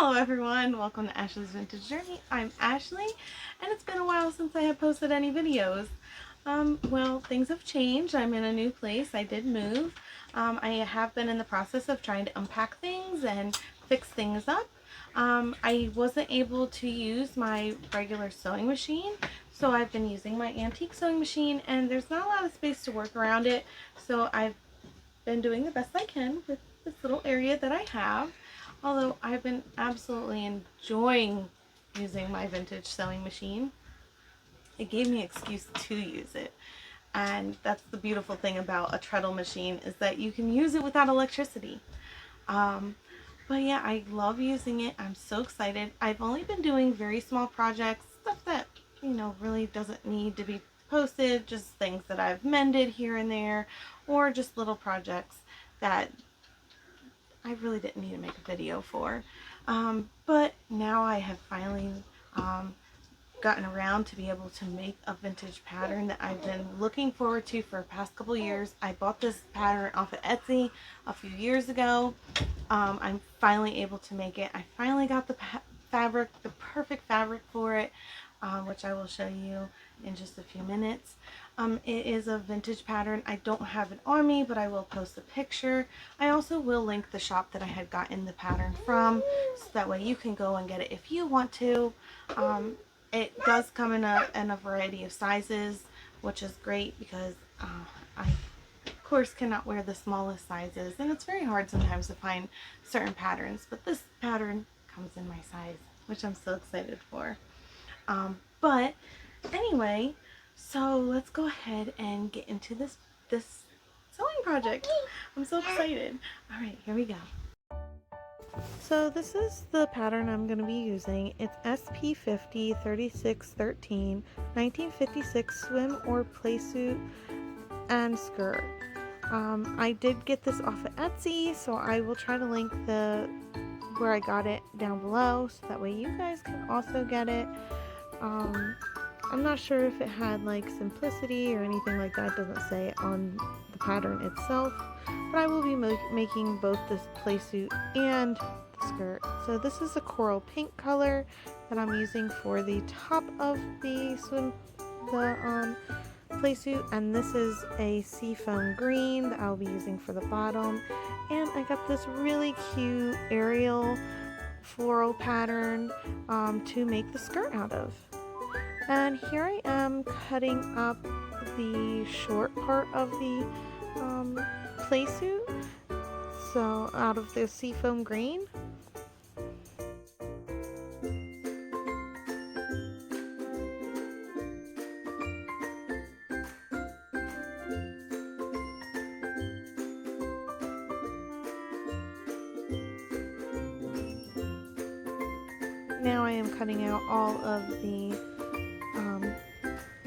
Hello everyone, welcome to Ashley's Vintage Journey. I'm Ashley, and it's been a while since I have posted any videos. Well, things have changed. I'm in a new place. I did move. I have been in the process of trying to unpack things and fix things up. I wasn't able to use my regular sewing machine, so I've been using my antique sewing machine, and there's not a lot of space to work around it, so I've been doing the best I can with this little area that I have. Although I've been absolutely enjoying using my vintage sewing machine. It gave me an excuse to use it. And that's the beautiful thing about a treadle machine, is that you can use it without electricity. Um, but yeah, I love using it. I'm so excited. I've only been doing very small projects, stuff that, really doesn't need to be posted, just things that I've mended here and there, or just little projects that I really didn't need to make a video for. But now I have finally gotten around to be able to make a vintage pattern that I've been looking forward to for the past couple years. I bought this pattern off of Etsy a few years ago. I'm finally able to make it. I finally got the fabric, the perfect fabric for it, which I will show you in just a few minutes. It is a vintage pattern. I don't have it on me, but I will post a picture. I also will link the shop that I had gotten the pattern from, so that way you can go and get it if you want to. It does come in a variety of sizes, which is great because I of course cannot wear the smallest sizes, and it's very hard sometimes to find certain patterns, but this pattern comes in my size, which I'm so excited for. But anyway, so let's go ahead and get into this sewing project. I'm so excited. All right, here we go. So this is the pattern I'm going to be using. It's SP50 3613 1956 swim or playsuit and skirt. I did get this off of Etsy, so I will try to link where I got it down below, so that way you guys can also get it. I'm not sure if it had like simplicity or anything like that. It doesn't say it on the pattern itself, but I will be making both this playsuit and the skirt. So this is a coral pink color that I'm using for the top of the playsuit, and this is a seafoam green that I'll be using for the bottom. And I got this really cute Ariel floral pattern to make the skirt out of. And here I am cutting up the short part of the playsuit, so out of the seafoam green. Now I am cutting out all of the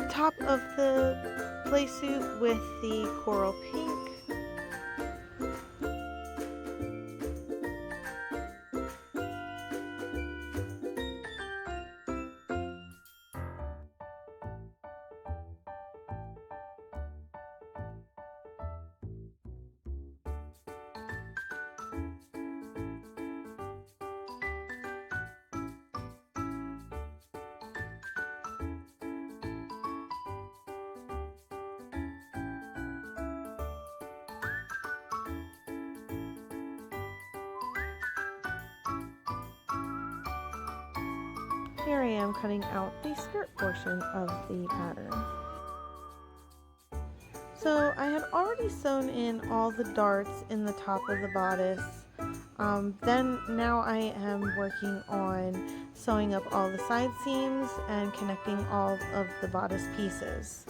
top of the playsuit with the coral pink. Here I am cutting out the skirt portion of the pattern. So I had already sewn in all the darts in the top of the bodice. Now I am working on sewing up all the side seams and connecting all of the bodice pieces.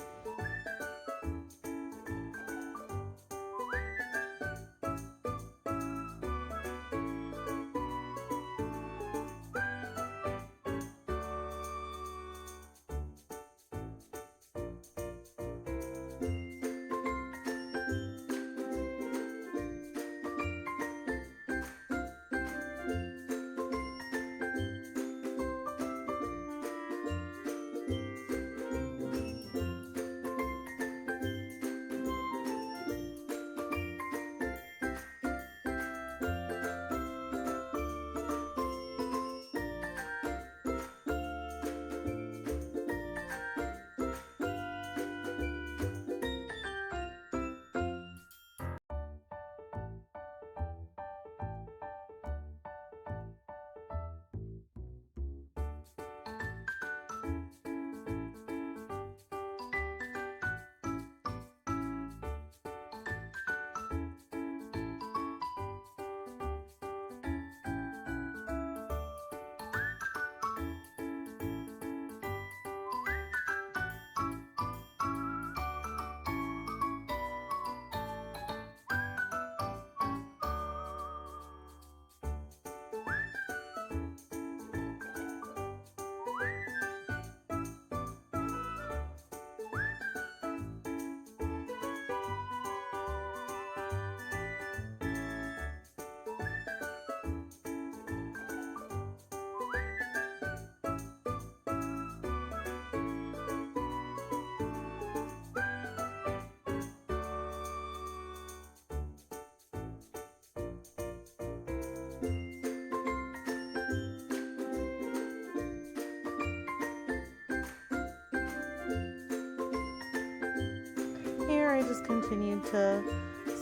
here I just continued to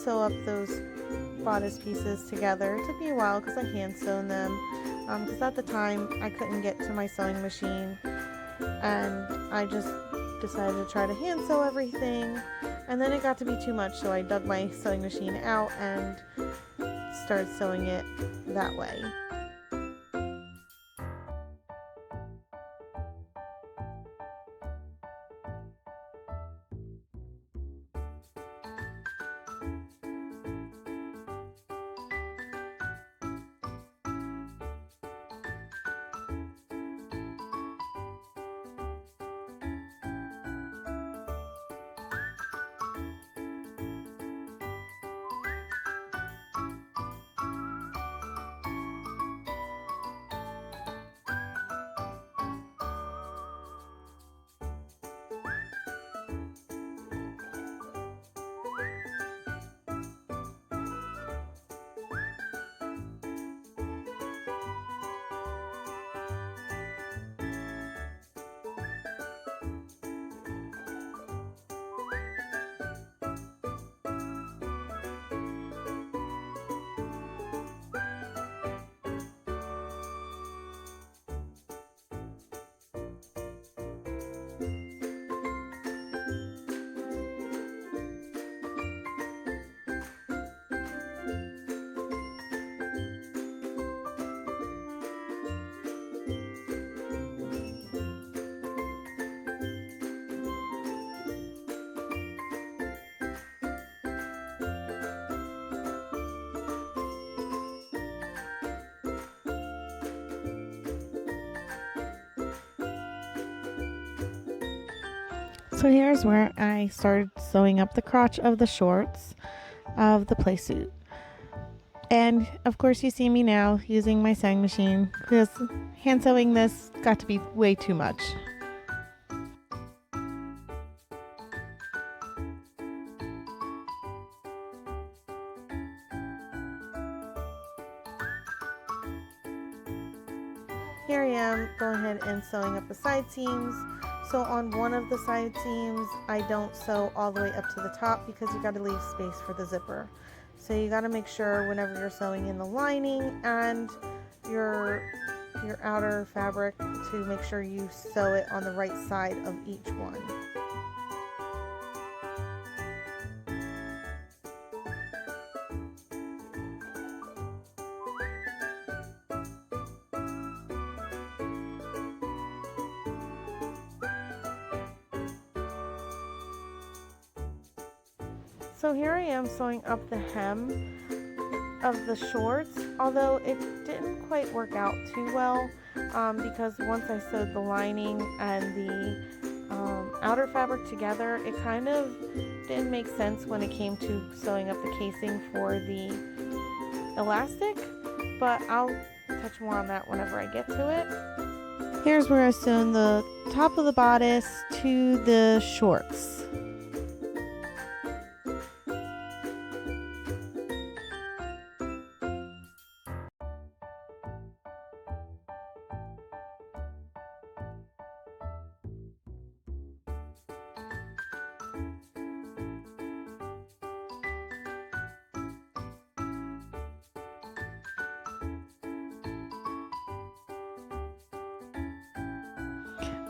sew up those bodice pieces together. It took me a while because I hand sewn them, because at the time I couldn't get to my sewing machine, and I just decided to try to hand sew everything, and then it got to be too much, so I dug my sewing machine out and started sewing it that way. So here's where I started sewing up the crotch of the shorts of the playsuit. And of course you see me now using my sewing machine because hand sewing this got to be way too much. Here I am going ahead and sewing up the side seams. So on one of the side seams, I don't sew all the way up to the top because you got to leave space for the zipper. So you got to make sure whenever you're sewing in the lining and your outer fabric to make sure you sew it on the right side of each one. So here I am sewing up the hem of the shorts, although it didn't quite work out too well because once I sewed the lining and the outer fabric together, it kind of didn't make sense when it came to sewing up the casing for the elastic, but I'll touch more on that whenever I get to it. Here's where I sewn the top of the bodice to the shorts.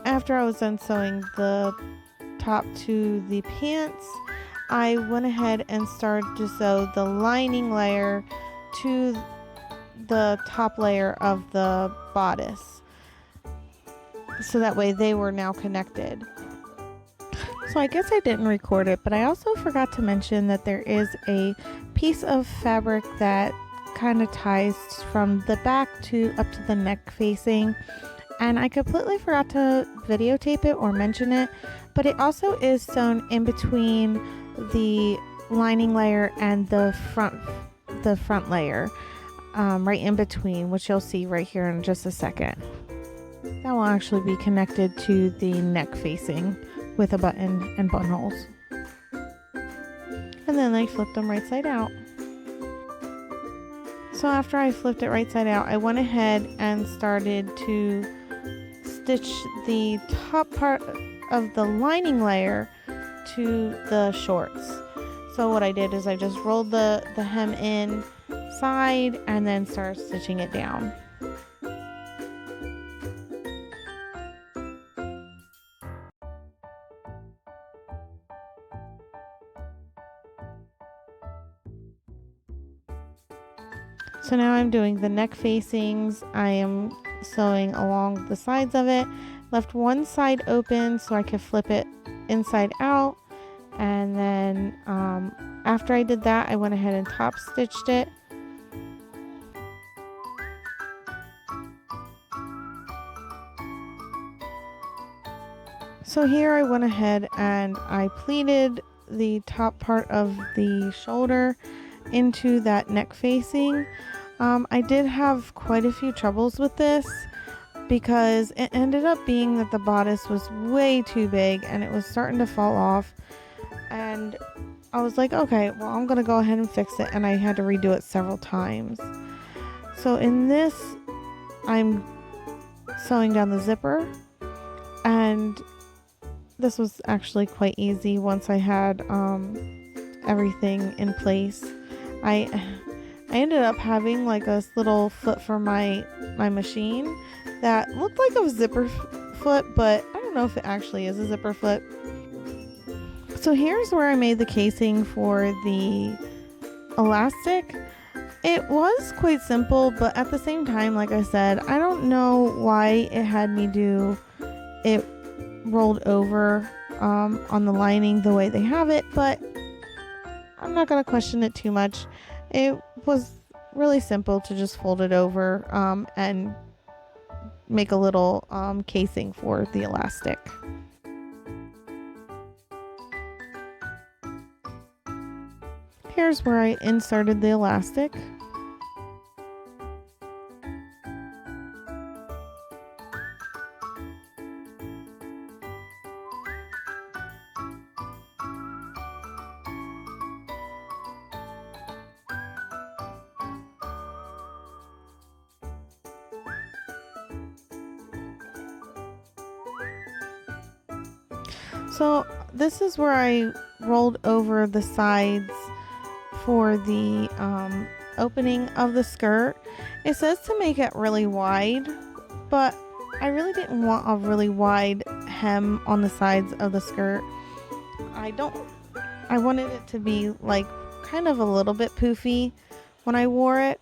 After I was done sewing the top to the pants, I went ahead and started to sew the lining layer to the top layer of the bodice, so that way they were now connected. So I guess I didn't record it, but I also forgot to mention that there is a piece of fabric that kind of ties from the back to up to the neck facing, and I completely forgot to videotape it or mention it, but it also is sewn in between the lining layer and the front layer, right in between, which you'll see right here in just a second. That will actually be connected to the neck facing with a button and buttonholes. And then I flipped them right side out. So after I flipped it right side out, I went ahead and started to stitch the top part of the lining layer to the shorts. So what I did is I just rolled the hem in side and then started stitching it down. So now I'm doing the neck facings. I am sewing along the sides of it. Left one side open so I could flip it inside out. And then after I did that, I went ahead and top stitched it. So here I went ahead and I pleated the top part of the shoulder into that neck facing. I did have quite a few troubles with this because it ended up being that the bodice was way too big and it was starting to fall off, and I was like, okay, well, I'm gonna go ahead and fix it, and I had to redo it several times. So in this, I'm sewing down the zipper, and this was actually quite easy once I had everything in place. I ended up having like a little foot for my machine that looked like a zipper foot, but I don't know if it actually is a zipper foot. So here's where I made the casing for the elastic. It was quite simple, but at the same time, like I said, I don't know why it had me do it rolled over on the lining the way they have it, but I'm not going to question it too much. It was really simple to just fold it over and make a little casing for the elastic. Here's where I inserted the elastic. So this is where I rolled over the sides for the opening of the skirt. It says to make it really wide, but I really didn't want a really wide hem on the sides of the skirt. I wanted it to be like kind of a little bit poofy when I wore it.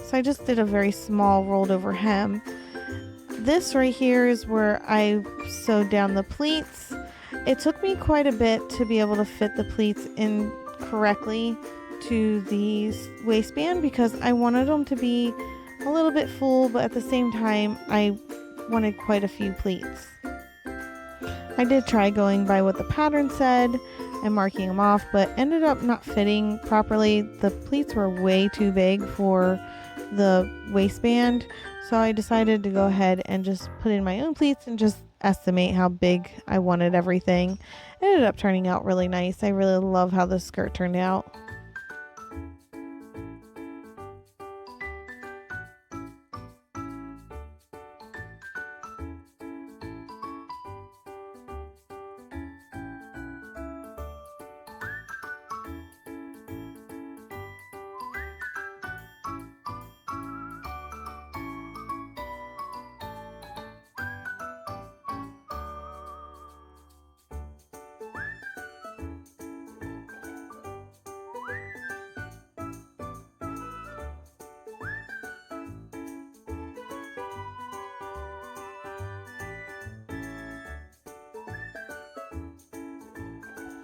So I just did a very small rolled over hem. This right here is where I sewed down the pleats. It took me quite a bit to be able to fit the pleats in correctly to the waistband because I wanted them to be a little bit full, but at the same time I wanted quite a few pleats. I did try going by what the pattern said and marking them off, but ended up not fitting properly. The pleats were way too big for the waistband, so I decided to go ahead and just put in my own pleats and just estimate how big I wanted everything. It ended up turning out really nice. I really love how the skirt turned out.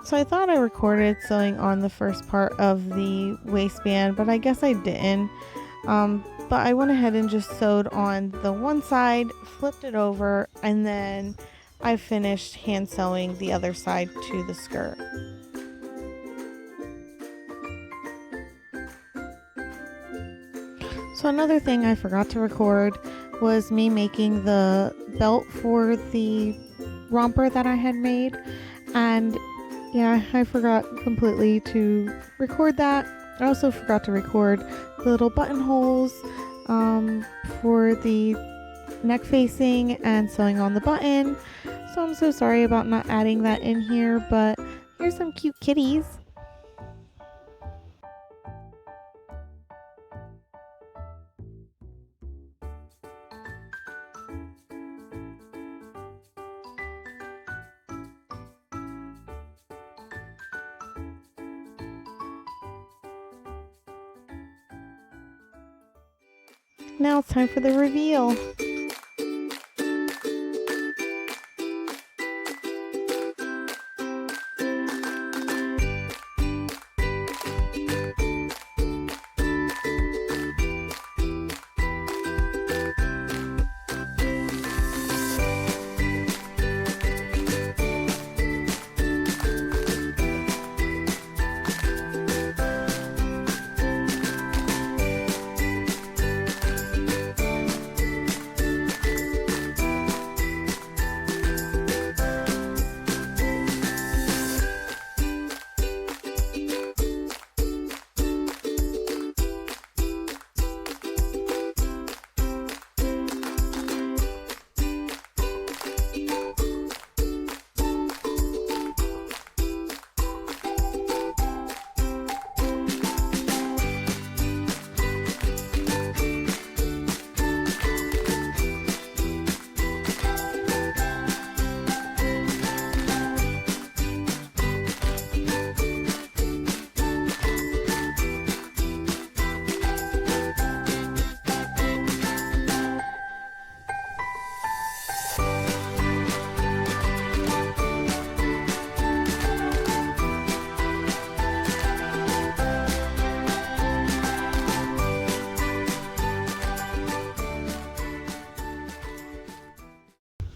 So I thought I recorded sewing on the first part of the waistband, but I guess I didn't. But I went ahead and just sewed on the one side, flipped it over, and then I finished hand sewing the other side to the skirt. So another thing I forgot to record was me making the belt for the romper that I had made, and yeah, I forgot completely to record that. I also forgot to record the little buttonholes for the neck facing and sewing on the button. So I'm so sorry about not adding that in here, but Here's some cute kitties. Now it's time for the reveal.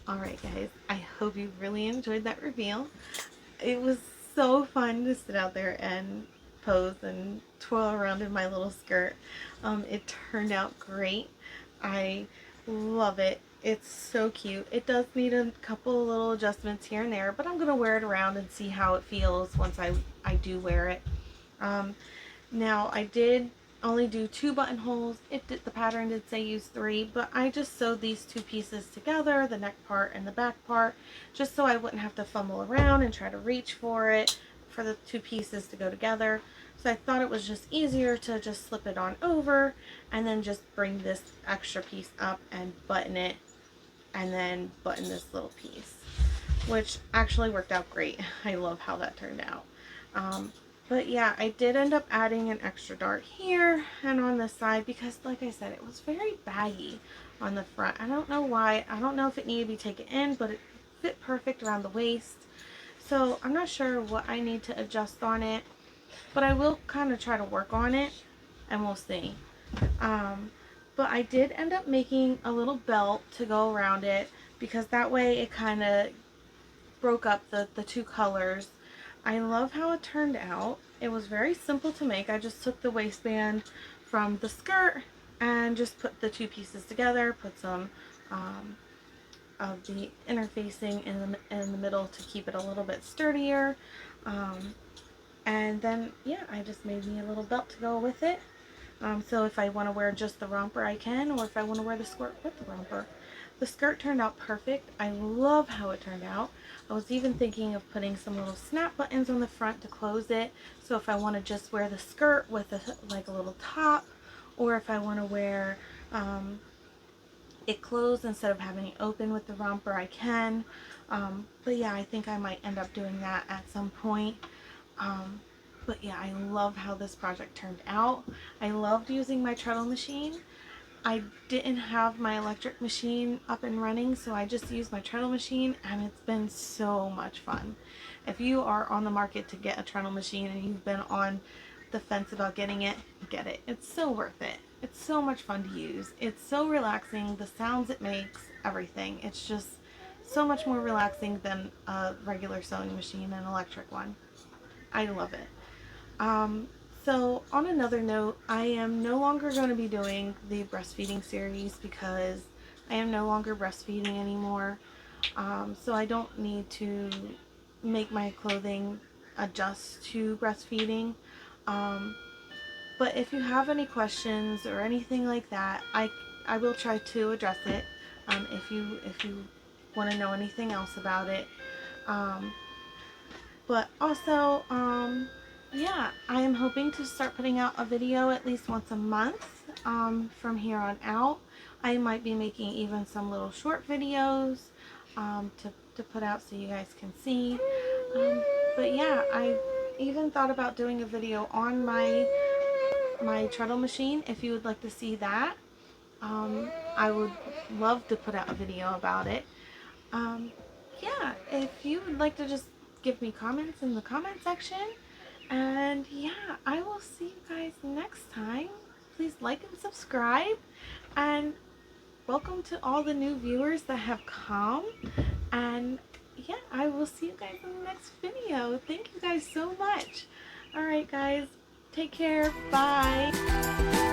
Alright guys, I hope you really enjoyed that reveal. It was so fun to sit out there and pose and twirl around in my little skirt. It turned out great. I love it. It's so cute. It does need a couple of little adjustments here and there, but I'm going to wear it around and see how it feels once I do wear it. Now I did only do 2 buttonholes. The pattern did say use 3, but I just sewed these 2 pieces together, the neck part and the back part, just so I wouldn't have to fumble around and try to reach for it for the 2 pieces to go together. So I thought it was just easier to just slip it on over and then just bring this extra piece up and button it, and then button this little piece, which actually worked out great. I love how that turned out. But yeah, I did end up adding an extra dart here and on this side because, like I said, it was very baggy on the front. I don't know why. I don't know if it needed to be taken in, but it fit perfect around the waist. So I'm not sure what I need to adjust on it, but I will kind of try to work on it and we'll see. But I did end up making a little belt to go around it because that way it kind of broke up the 2 colors. I love how it turned out. It was very simple to make. I just took the waistband from the skirt and just put the 2 pieces together, put some of the interfacing in the middle to keep it a little bit sturdier. And then, yeah, I just made me a little belt to go with it. So if I want to wear just the romper, I can, or if I want to wear the skirt with the romper. The skirt turned out perfect. I love how it turned out. I was even thinking of putting some little snap buttons on the front to close it. So if I want to just wear the skirt with like a little top, or if I want to wear it closed instead of having it open with the romper, I can. But yeah, I think I might end up doing that at some point. But yeah, I love how this project turned out. I loved using my treadle machine. I didn't have my electric machine up and running, so I just used my treadle machine, and it's been so much fun. If you are on the market to get a treadle machine and you've been on the fence about getting it, get it. It's so worth it. It's so much fun to use. It's so relaxing. The sounds it makes, everything. It's just so much more relaxing than a regular sewing machine, an electric one. I love it. So on another note, I am no longer going to be doing the breastfeeding series because I am no longer breastfeeding anymore. So I don't need to make my clothing adjust to breastfeeding. But if you have any questions or anything like that, I will try to address it. If you want to know anything else about it. But also, yeah, I am hoping to start putting out a video at least once a month from here on out. I might be making even some little short videos to put out so you guys can see. But yeah, I even thought about doing a video on my treadle machine. If you would like to see that, I would love to put out a video about it. Um, yeah, if you would like to just give me comments in the comment section. And yeah, I will see you guys next time. Please like and subscribe. And welcome to all the new viewers that have come. And yeah, I will see you guys in the next video. Thank you guys so much. Alright guys, take care. Bye.